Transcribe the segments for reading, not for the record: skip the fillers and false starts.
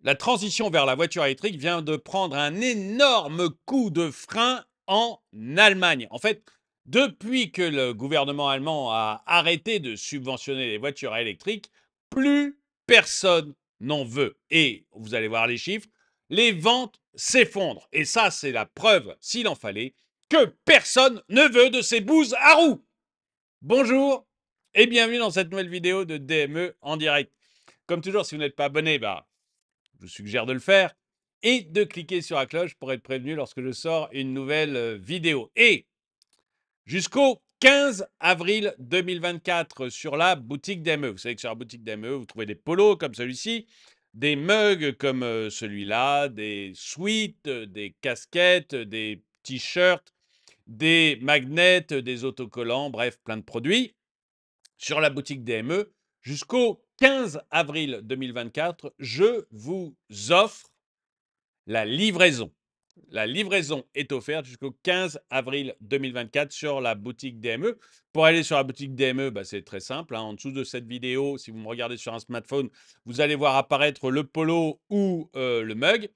La transition vers la voiture électrique vient de prendre un énorme coup de frein en Allemagne. En fait, depuis que le gouvernement allemand a arrêté de subventionner les voitures électriques, plus personne n'en veut. Et vous allez voir les chiffres, les ventes s'effondrent. Et ça, c'est la preuve, s'il en fallait, que personne ne veut de ces bouses à roues. Bonjour et bienvenue dans cette nouvelle vidéo de DME en direct. Comme toujours, si vous n'êtes pas abonné, je vous suggère de le faire et de cliquer sur la cloche pour être prévenu lorsque je sors une nouvelle vidéo. Et jusqu'au 15 avril 2024 sur la boutique DME. Vous savez que sur la boutique DME, vous trouvez des polos comme celui-ci, des mugs comme celui-là, des sweats, des casquettes, des t-shirts, des magnets, des autocollants, bref, plein de produits sur la boutique DME. Jusqu'au 15 avril 2024, je vous offre la livraison. La livraison est offerte jusqu'au 15 avril 2024 sur la boutique DME. Pour aller sur la boutique DME, c'est très simple. En dessous de cette vidéo, si vous me regardez sur un smartphone, vous allez voir apparaître le polo ou le mug.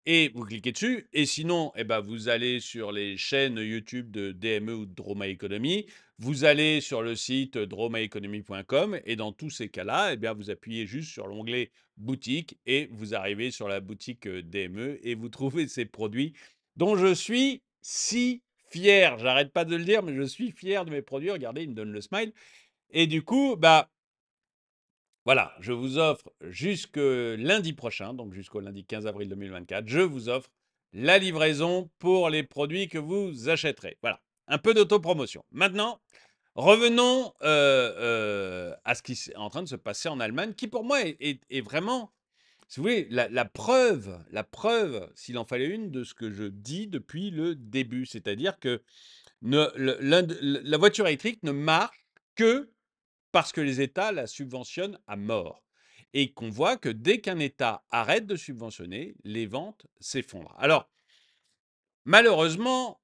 Et vous cliquez dessus. Et sinon, vous allez sur les chaînes YouTube de DME ou de Droma Economy. Vous allez sur le site dromaeconomy.com. Et dans tous ces cas-là, vous appuyez juste sur l'onglet boutique et vous arrivez sur la boutique DME et vous trouvez ces produits dont je suis si fier. J'arrête pas de le dire, mais je suis fier de mes produits. Regardez, il me donne le smile. Et du coup, voilà, je vous offre jusque lundi prochain, donc jusqu'au lundi 15 avril 2024, je vous offre la livraison pour les produits que vous achèterez. Voilà, un peu d'autopromotion. Maintenant, revenons à ce qui est en train de se passer en Allemagne, qui pour moi est vraiment, si vous voulez, la preuve, s'il en fallait une, de ce que je dis depuis le début. C'est-à-dire que la voiture électrique ne marche que parce que les États la subventionnent à mort. Et qu'on voit que dès qu'un État arrête de subventionner, les ventes s'effondrent. Alors, malheureusement,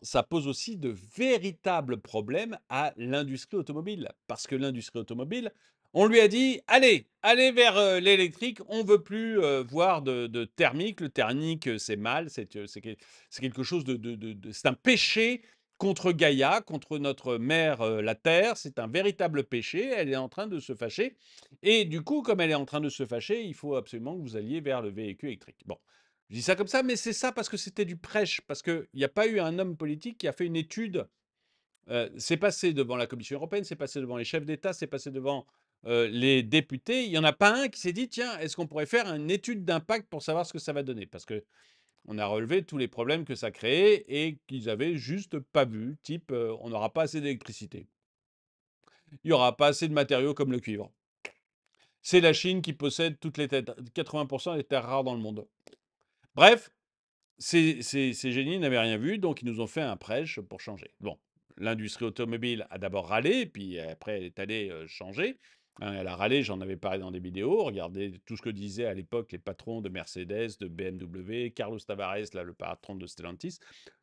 ça pose aussi de véritables problèmes à l'industrie automobile. Parce que l'industrie automobile, on lui a dit, allez, allez vers l'électrique, on veut plus voir de thermique. Le thermique, c'est mal, c'est quelque chose c'est un péché contre Gaïa, contre notre mère, la Terre. C'est un véritable péché, elle est en train de se fâcher. Et du coup, comme elle est en train de se fâcher, il faut absolument que vous alliez vers le véhicule électrique. Bon, je dis ça comme ça, mais c'est ça parce que c'était du prêche, parce qu'il n'y a pas eu un homme politique qui a fait une étude. C'est passé devant la Commission européenne, c'est passé devant les chefs d'État, c'est passé devant les députés. Il n'y en a pas un qui s'est dit, tiens, est-ce qu'on pourrait faire une étude d'impact pour savoir ce que ça va donner? Parce que on a relevé tous les problèmes que ça créait et qu'ils avaient juste pas vu, type on n'aura pas assez d'électricité, il n'y aura pas assez de matériaux comme le cuivre. C'est la Chine qui possède 80% des terres rares dans le monde. Bref, ces génies n'avaient rien vu, donc ils nous ont fait un prêche pour changer. Bon, l'industrie automobile a d'abord râlé, puis après elle est allée changer. Elle a râlé, j'en avais parlé dans des vidéos. Regardez tout ce que disaient à l'époque les patrons de Mercedes, de BMW, Carlos Tavares, là, le patron de Stellantis.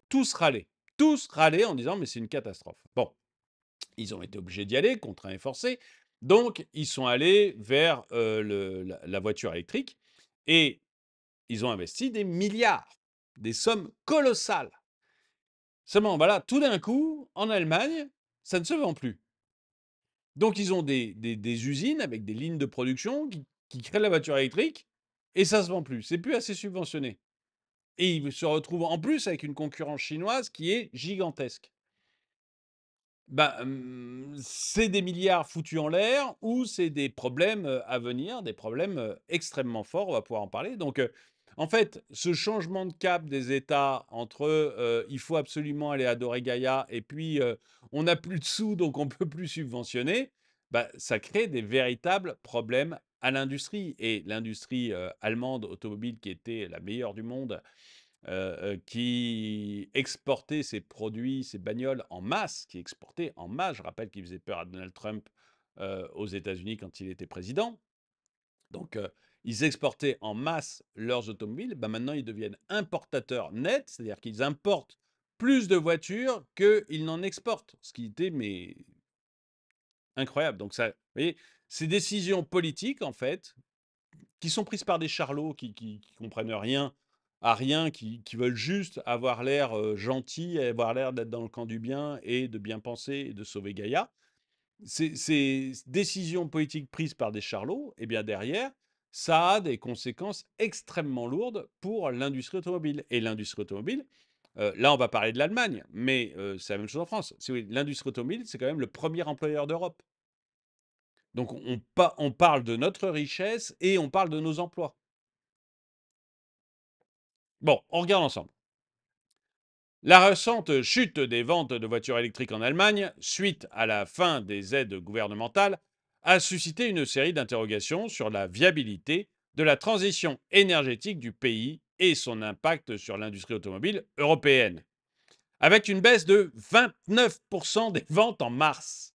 Tous râlaient. Tous râlaient en disant mais c'est une catastrophe. Bon, ils ont été obligés d'y aller, contraints et forcés. Donc, ils sont allés vers la voiture électrique et ils ont investi des milliards, des sommes colossales. Seulement, voilà, tout d'un coup, en Allemagne, ça ne se vend plus. Donc, ils ont des usines avec des lignes de production qui créent la voiture électrique et ça ne se vend plus. C'est plus assez subventionné. Et ils se retrouvent en plus avec une concurrence chinoise qui est gigantesque. C'est des milliards foutus en l'air ou c'est des problèmes à venir, des problèmes extrêmement forts, on va pouvoir en parler. Donc, en fait, ce changement de cap des États entre il faut absolument aller adorer Gaïa et puis on n'a plus de sous donc on ne peut plus subventionner, ça crée des véritables problèmes à l'industrie. Et l'industrie allemande automobile, qui était la meilleure du monde, qui exportait ses produits, ses bagnoles en masse, qui exportait en masse. Je rappelle qu'il faisait peur à Donald Trump aux États-Unis quand il était président. Donc, ils exportaient en masse leurs automobiles. Maintenant, ils deviennent importateurs nets, c'est-à-dire qu'ils importent plus de voitures qu'ils n'en exportent, ce qui était mais incroyable. Donc, ça, vous voyez, ces décisions politiques, en fait, qui sont prises par des charlots qui comprennent rien à rien, qui veulent juste avoir l'air gentils, avoir l'air d'être dans le camp du bien et de bien penser et de sauver Gaïa. Ces décisions politiques prises par des charlots, eh bien derrière, ça a des conséquences extrêmement lourdes pour l'industrie automobile. Et l'industrie automobile, là on va parler de l'Allemagne, mais c'est la même chose en France. L'industrie automobile, c'est quand même le premier employeur d'Europe. Donc on parle de notre richesse et on parle de nos emplois. Bon, on regarde ensemble. La récente chute des ventes de voitures électriques en Allemagne, suite à la fin des aides gouvernementales, a suscité une série d'interrogations sur la viabilité de la transition énergétique du pays et son impact sur l'industrie automobile européenne, avec une baisse de 29% des ventes en mars.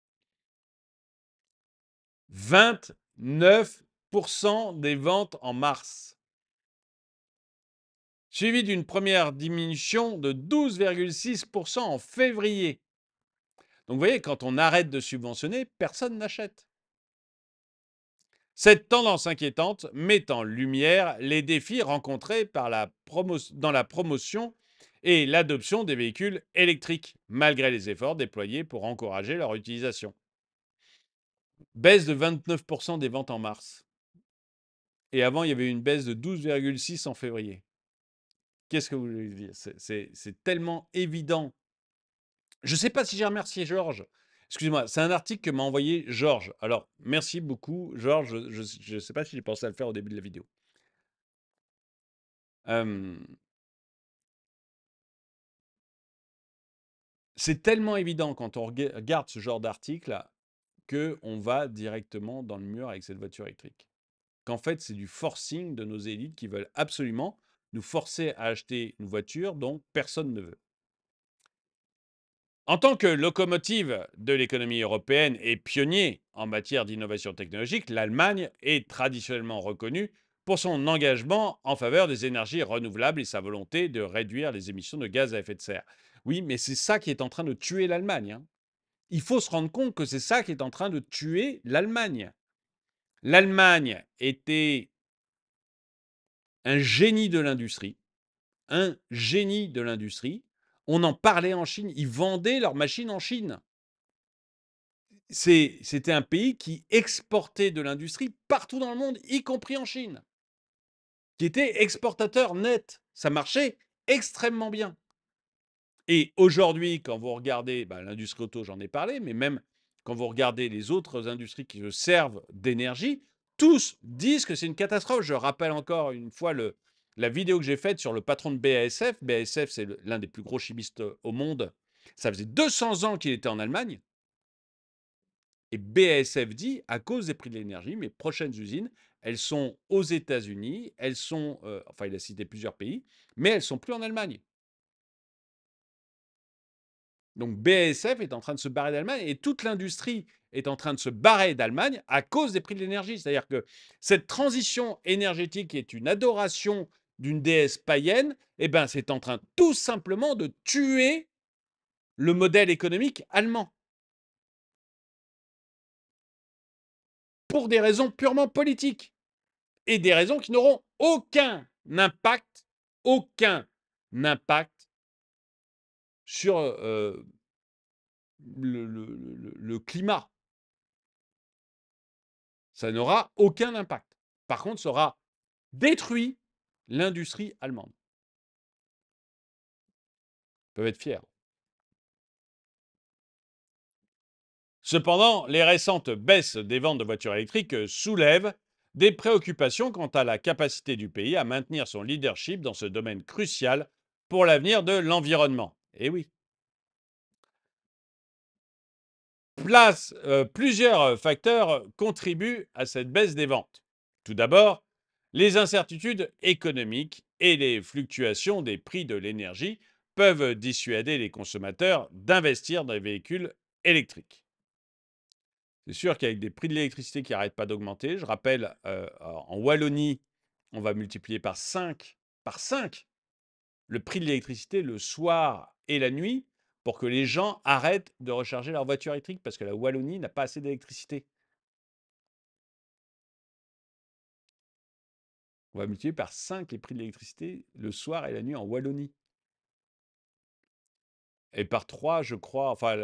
29% des ventes en mars. Suivi d'une première diminution de 12,6% en février. Donc vous voyez, quand on arrête de subventionner, personne n'achète. Cette tendance inquiétante met en lumière les défis rencontrés dans la promotion et l'adoption des véhicules électriques, malgré les efforts déployés pour encourager leur utilisation. Baisse de 29% des ventes en mars. Et avant, il y avait une baisse de 12,6% en février. Qu'est-ce que vous voulez dire? C'est tellement évident. Je ne sais pas si j'ai remercié Georges. Excusez-moi, c'est un article que m'a envoyé Georges. Alors, merci beaucoup, Georges. Je ne sais pas si j'ai pensé à le faire au début de la vidéo. C'est tellement évident quand on regarde ce genre d'article qu'on va directement dans le mur avec cette voiture électrique. Qu'en fait, c'est du forcing de nos élites qui veulent absolument nous forcer à acheter une voiture dont personne ne veut. En tant que locomotive de l'économie européenne et pionnier en matière d'innovation technologique, l'Allemagne est traditionnellement reconnue pour son engagement en faveur des énergies renouvelables et sa volonté de réduire les émissions de gaz à effet de serre. Oui, mais c'est ça qui est en train de tuer l'Allemagne, hein. Il faut se rendre compte que c'est ça qui est en train de tuer l'Allemagne. L'Allemagne était un génie de l'industrie, un génie de l'industrie. On en parlait en Chine, ils vendaient leurs machines en Chine. C'était un pays qui exportait de l'industrie partout dans le monde, y compris en Chine, qui était exportateur net. Ça marchait extrêmement bien. Et aujourd'hui, quand vous regardez l'industrie auto, j'en ai parlé, mais même quand vous regardez les autres industries qui se servent d'énergie, tous disent que c'est une catastrophe. Je rappelle encore une fois la vidéo que j'ai faite sur le patron de BASF. BASF, c'est l'un des plus gros chimistes au monde. Ça faisait 200 ans qu'il était en Allemagne. Et BASF dit, à cause des prix de l'énergie, mes prochaines usines, elles sont aux États-Unis, elles sont, enfin il a cité plusieurs pays, mais elles sont plus en Allemagne. Donc BASF est en train de se barrer d'Allemagne et toute l'industrie est en train de se barrer d'Allemagne à cause des prix de l'énergie. C'est-à-dire que cette transition énergétique qui est une adoration d'une déesse païenne, eh ben, c'est en train tout simplement de tuer le modèle économique allemand. Pour des raisons purement politiques. Et des raisons qui n'auront aucun impact sur le climat. Ça n'aura aucun impact. Par contre, ça aura détruit l'industrie allemande. Ils peuvent être fiers. Cependant, les récentes baisses des ventes de voitures électriques soulèvent des préoccupations quant à la capacité du pays à maintenir son leadership dans ce domaine crucial pour l'avenir de l'environnement. Et oui. Plusieurs facteurs contribuent à cette baisse des ventes. Tout d'abord, les incertitudes économiques et les fluctuations des prix de l'énergie peuvent dissuader les consommateurs d'investir dans les véhicules électriques. C'est sûr qu'avec des prix de l'électricité qui n'arrêtent pas d'augmenter, je rappelle, en Wallonie, on va multiplier par 5 le prix de l'électricité le soir et la nuit pour que les gens arrêtent de recharger leur voiture électrique parce que la Wallonie n'a pas assez d'électricité. On va multiplier par 5 les prix de l'électricité le soir et la nuit en Wallonie. Et par 3, je crois, enfin,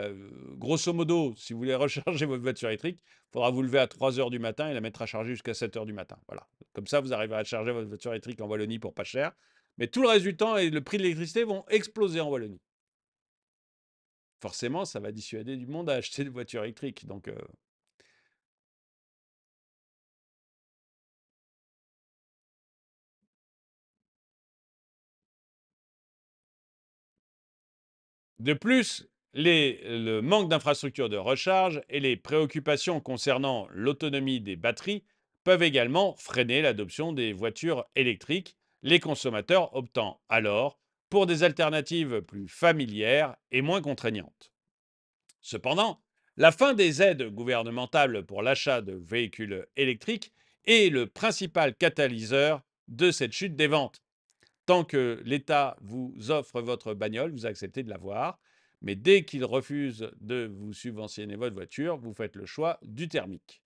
grosso modo, si vous voulez recharger votre voiture électrique, il faudra vous lever à 3 heures du matin et la mettre à charger jusqu'à 7 heures du matin. Voilà. Comme ça, vous arriverez à charger votre voiture électrique en Wallonie pour pas cher. Mais tout le reste du temps et le prix de l'électricité vont exploser en Wallonie. Forcément, ça va dissuader du monde à acheter une voiture électrique. Donc, de plus, le manque d'infrastructures de recharge et les préoccupations concernant l'autonomie des batteries peuvent également freiner l'adoption des voitures électriques, les consommateurs optant alors pour des alternatives plus familières et moins contraignantes. Cependant, la fin des aides gouvernementales pour l'achat de véhicules électriques est le principal catalyseur de cette chute des ventes. Tant que l'État vous offre votre bagnole, vous acceptez de l'avoir. Mais dès qu'il refuse de vous subventionner votre voiture, vous faites le choix du thermique.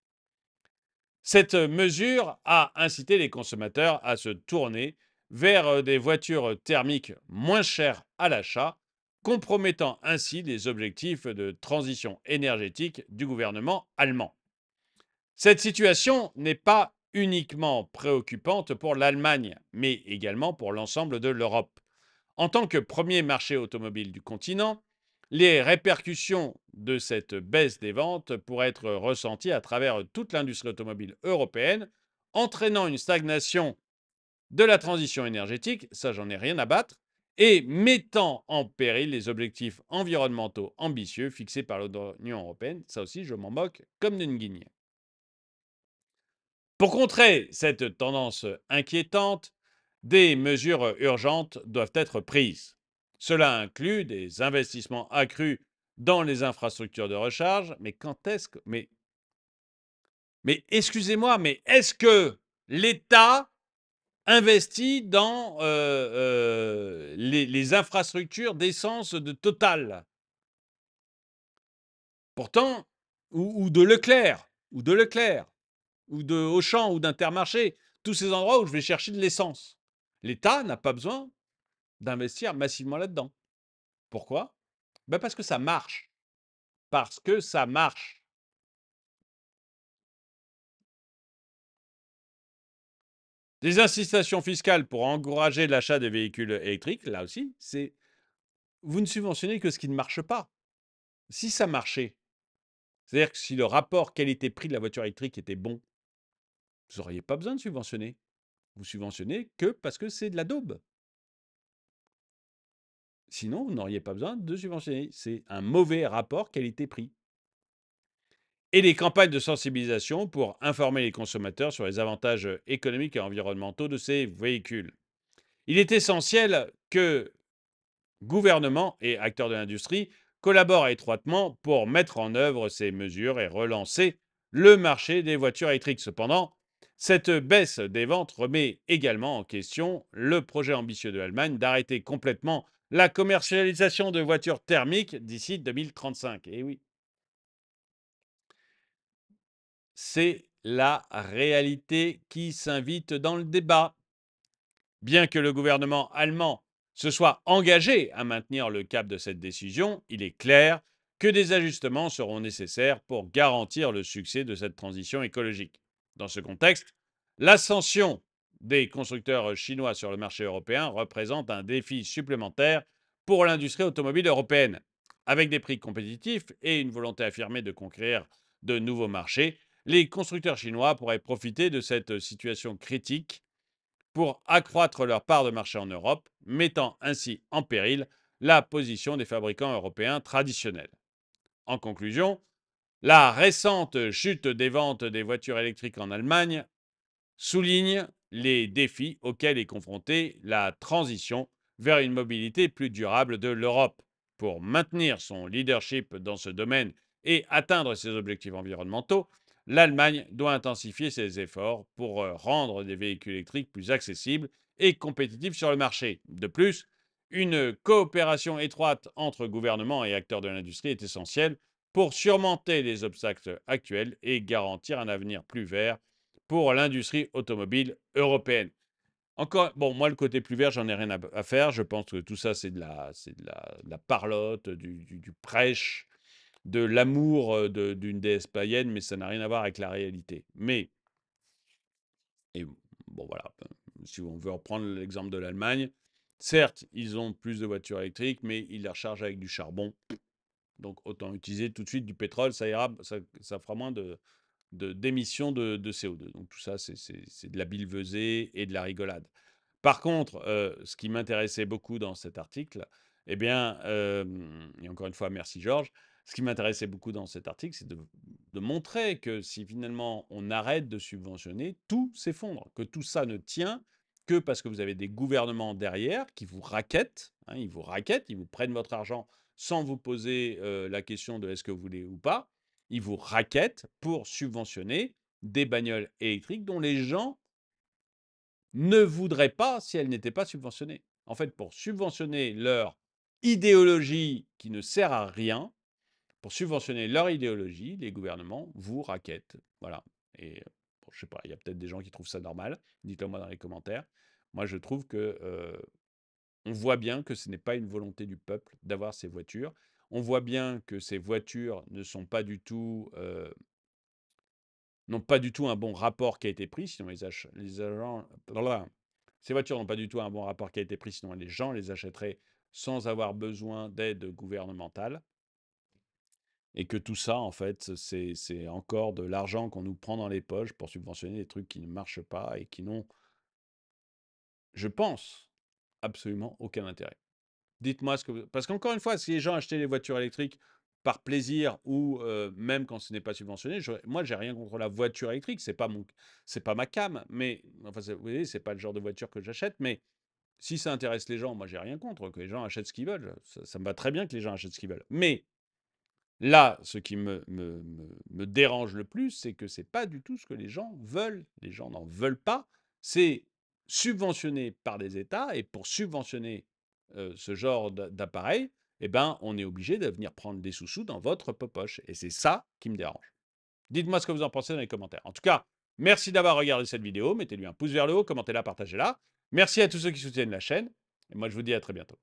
Cette mesure a incité les consommateurs à se tourner vers des voitures thermiques moins chères à l'achat, compromettant ainsi les objectifs de transition énergétique du gouvernement allemand. Cette situation n'est pas uniquement préoccupante pour l'Allemagne, mais également pour l'ensemble de l'Europe. En tant que premier marché automobile du continent, les répercussions de cette baisse des ventes pourraient être ressenties à travers toute l'industrie automobile européenne, entraînant une stagnation de la transition énergétique, ça j'en ai rien à battre, et mettant en péril les objectifs environnementaux ambitieux fixés par l'Union européenne, ça aussi je m'en moque comme d'une guigne. Pour contrer cette tendance inquiétante, des mesures urgentes doivent être prises. Cela inclut des investissements accrus dans les infrastructures de recharge. Mais quand est-ce que... Mais excusez-moi, mais est-ce que l'État investit dans les infrastructures d'essence de Total? Pourtant, ou de Leclerc, ou de Auchan, ou d'Intermarché, tous ces endroits où je vais chercher de l'essence. L'État n'a pas besoin d'investir massivement là-dedans. Pourquoi? Ben parce que ça marche. Parce que ça marche. Des incitations fiscales pour encourager l'achat de véhicules électriques, là aussi, c'est vous ne subventionnez que ce qui ne marche pas. Si ça marchait, c'est-à-dire que si le rapport qualité-prix de la voiture électrique était bon, vous n'auriez pas besoin de subventionner. Vous subventionnez que parce que c'est de la daube. Sinon, vous n'auriez pas besoin de subventionner. C'est un mauvais rapport qualité-prix. Et les campagnes de sensibilisation pour informer les consommateurs sur les avantages économiques et environnementaux de ces véhicules. Il est essentiel que gouvernements et acteurs de l'industrie collaborent étroitement pour mettre en œuvre ces mesures et relancer le marché des voitures électriques. Cependant, cette baisse des ventes remet également en question le projet ambitieux de l'Allemagne d'arrêter complètement la commercialisation de voitures thermiques d'ici 2035. Et oui, c'est la réalité qui s'invite dans le débat. Bien que le gouvernement allemand se soit engagé à maintenir le cap de cette décision, il est clair que des ajustements seront nécessaires pour garantir le succès de cette transition écologique. Dans ce contexte, l'ascension des constructeurs chinois sur le marché européen représente un défi supplémentaire pour l'industrie automobile européenne. Avec des prix compétitifs et une volonté affirmée de conquérir de nouveaux marchés, les constructeurs chinois pourraient profiter de cette situation critique pour accroître leur part de marché en Europe, mettant ainsi en péril la position des fabricants européens traditionnels. En conclusion, la récente chute des ventes des voitures électriques en Allemagne souligne les défis auxquels est confrontée la transition vers une mobilité plus durable de l'Europe. Pour maintenir son leadership dans ce domaine et atteindre ses objectifs environnementaux, l'Allemagne doit intensifier ses efforts pour rendre des véhicules électriques plus accessibles et compétitifs sur le marché. De plus, une coopération étroite entre gouvernements et acteurs de l'industrie est essentielle pour surmonter les obstacles actuels et garantir un avenir plus vert pour l'industrie automobile européenne. Encore bon, moi, le côté plus vert, j'en ai rien à faire. Je pense que tout ça, c'est de la parlote, du prêche, de l'amour, d'une déesse païenne, mais ça n'a rien à voir avec la réalité. Mais et bon, voilà, si on veut reprendre l'exemple de l'Allemagne, certes, ils ont plus de voitures électriques, mais ils les rechargent avec du charbon. Donc autant utiliser tout de suite du pétrole, ça ira, ça fera moins d'émissions de CO2. Donc tout ça, c'est de la billevesée et de la rigolade. Par contre, ce qui m'intéressait beaucoup dans cet article, eh bien, et encore une fois, merci Georges. Ce qui m'intéressait beaucoup dans cet article, c'est de montrer que si finalement on arrête de subventionner, tout s'effondre, que tout ça ne tient que parce que vous avez des gouvernements derrière qui vous raquettent, hein, ils vous prennent votre argent sans vous poser la question de est-ce que vous voulez ou pas. Ils vous raquettent pour subventionner des bagnoles électriques dont les gens ne voudraient pas si elles n'étaient pas subventionnées. En fait, pour subventionner leur idéologie qui ne sert à rien, pour subventionner leur idéologie, les gouvernements vous raquettent. Voilà. Et bon, je sais pas, il y a peut-être des gens qui trouvent ça normal. Dites-le moi dans les commentaires. Moi, je trouve que on voit bien que ce n'est pas une volonté du peuple d'avoir ces voitures. On voit bien que ces voitures ne sont pas du tout n'ont pas du tout un bon rapport qui a été pris, sinon les agents, ces voitures n'ont pas du tout un bon rapport qui a été pris, sinon les gens les achèteraient sans avoir besoin d'aide gouvernementale. Et que tout ça, en fait, c'est encore de l'argent qu'on nous prend dans les poches pour subventionner des trucs qui ne marchent pas et qui n'ont, je pense, absolument aucun intérêt. Dites-moi ce que vous... Parce qu'encore une fois, si les gens achetaient les voitures électriques par plaisir ou même quand ce n'est pas subventionné, moi, j'ai rien contre la voiture électrique. C'est pas ma cam. Mais, enfin, vous voyez, c'est pas le genre de voiture que j'achète. Mais si ça intéresse les gens, moi, j'ai rien contre que les gens achètent ce qu'ils veulent. Ça me va très bien que les gens achètent ce qu'ils veulent. Mais là, ce qui me dérange le plus, c'est que c'est pas du tout ce que les gens veulent. Les gens n'en veulent pas. C'est subventionné par des États et pour subventionner ce genre d'appareil, eh ben, on est obligé de venir prendre des sous-sous dans votre poche. Et c'est ça qui me dérange. Dites-moi ce que vous en pensez dans les commentaires. En tout cas, merci d'avoir regardé cette vidéo. Mettez-lui un pouce vers le haut, commentez-la, partagez-la. Merci à tous ceux qui soutiennent la chaîne. Et moi, je vous dis à très bientôt.